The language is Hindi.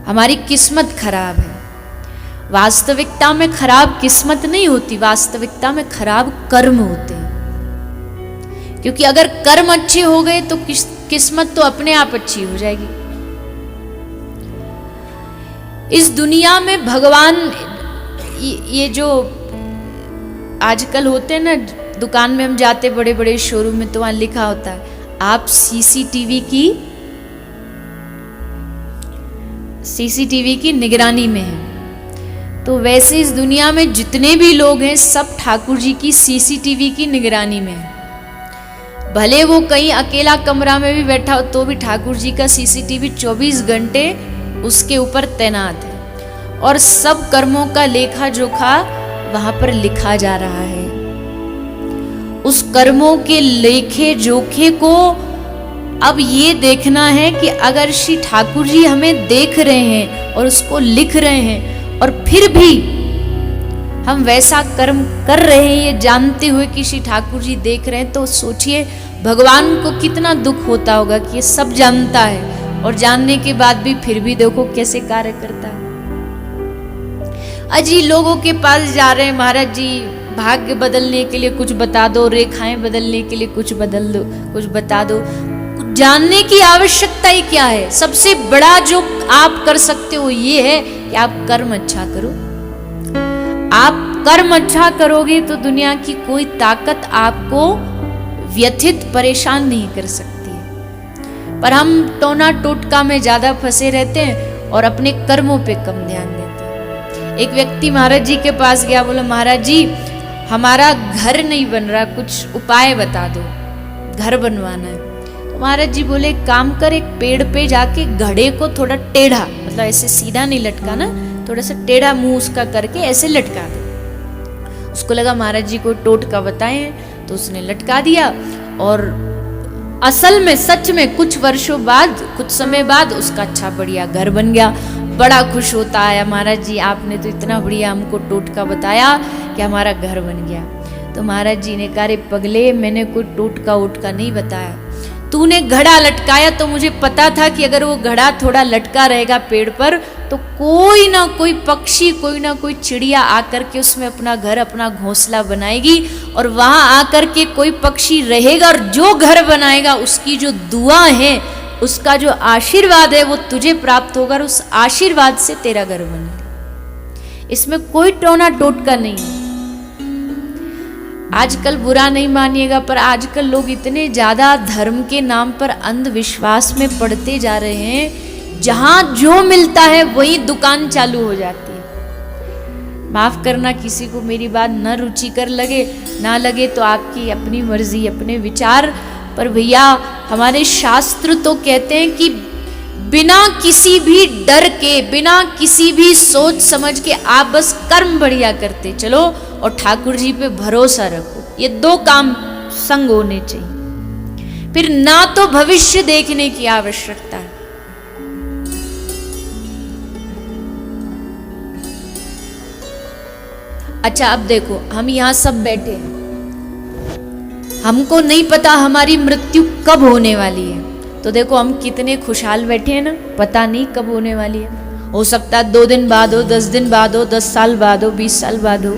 हमारी किस्मत खराब है। वास्तविकता में खराब किस्मत नहीं होती, वास्तविकता में खराब कर्म होते हैं। क्योंकि अगर कर्म अच्छे हो गए तो किस्मत तो अपने आप अच्छी हो जाएगी। इस दुनिया में भगवान, ये जो आजकल होते हैं ना, दुकान में हम जाते बड़े बड़े शोरूम में तो वहां लिखा होता है आप सीसीटीवी की निगरानी में हैं। तो वैसे इस दुनिया में जितने भी लोग हैं सब ठाकुर जी की सीसीटीवी की निगरानी में हैं। भले वो कहीं अकेला कमरा में भी बैठा हो तो भी ठाकुर जी का सीसीटीवी 24 घंटे उसके ऊपर तैनात है और सब कर्मों का लेखा जोखा वहां पर लिखा जा रहा है। उस कर्मों के लेखे जोखे को अब ये देखना है कि अगर श्री ठाकुर जी हमें देख रहे हैं और उसको लिख रहे हैं और फिर भी हम वैसा कर्म कर रहे हैं ये जानते हुए कि श्री ठाकुर जी देख रहे हैं, तो सोचिए भगवान को कितना दुख होता होगा कि ये सब जानता है और जानने के बाद भी फिर भी देखो कैसे कार्य करता है। अजी लोगों के पास जा रहे हैं, महाराज जी भाग्य बदलने के लिए कुछ बता दो, रेखाएं बदलने के लिए कुछ बदल दो, कुछ बता दो। जानने की आवश्यकता ही क्या है? सबसे बड़ा जो आप कर सकते हो ये है कि आप कर्म अच्छा करो। आप कर्म अच्छा करोगे तो दुनिया की कोई ताकत आपको व्यथित परेशान नहीं कर सकती है। पर हम टोना टोटका में ज्यादा फंसे रहते हैं और अपने कर्मों पे कम ध्यान देते हैं। एक व्यक्ति महाराज जी के पास गया, बोला महाराज जी हमारा घर नहीं बन रहा, कुछ उपाय बता दो, घर बनवाना है। तो महाराज जी बोले एक काम कर, एक पेड़ पे जाके घड़े को थोड़ा टेढ़ा, मतलब ऐसे सीधा नहीं लटकाना, थोड़ा सा टेढ़ा मुंह उसका करके ऐसे लटका दे। उसको लगा महाराज जी को टोटका बताए हैं तो उसने लटका दिया और असल में सच में कुछ वर्षों बाद, कुछ समय बाद उसका अच्छा बढ़िया घर बन गया। बड़ा खुश होता आया, महाराज जी आपने तो इतना बढ़िया हमको टोटका बताया कि हमारा घर बन गया। तो महाराज जी ने कहा रे पगले, मैंने कोई टोटका वोटका नहीं बताया, तूने घड़ा लटकाया तो मुझे पता था कि अगर वो घड़ा थोड़ा लटका रहेगा पेड़ पर तो कोई ना कोई पक्षी, कोई ना कोई चिड़िया आकर के उसमें अपना घर, अपना घोंसला बनाएगी और वहां आकर के कोई पक्षी रहेगा और जो घर बनाएगा उसकी जो दुआ है, उसका जो आशीर्वाद है वो तुझे प्राप्त होगा और उस आशीर्वाद से तेरा घर बनेगा। इसमें कोई टोना टोटका नहीं है। आजकल बुरा नहीं मानिएगा पर आजकल लोग इतने ज्यादा धर्म के नाम पर अंधविश्वास में पड़ते जा रहे हैं, जहां जो मिलता है वही दुकान चालू हो जाती है। माफ करना किसी को मेरी बात न रुचिकर लगे ना लगे तो आपकी अपनी मर्जी, अपने विचार, पर भैया हमारे शास्त्र तो कहते हैं कि बिना किसी भी डर के, बिना किसी भी सोच समझ के आप बस कर्म बढ़िया करते चलो और ठाकुर जी पे भरोसा रखो। ये दो काम संग होने चाहिए, फिर ना तो भविष्य देखने की आवश्यकता है। अच्छा अब देखो, हम यहां सब बैठे हैं, हमको नहीं पता हमारी मृत्यु कब होने वाली है। तो देखो हम कितने खुशहाल बैठे हैं ना, पता नहीं कब होने वाली है। हो सकता है 2 दिन बाद हो, 10 दिन बाद हो, 10 साल बाद हो, 20 साल बाद हो।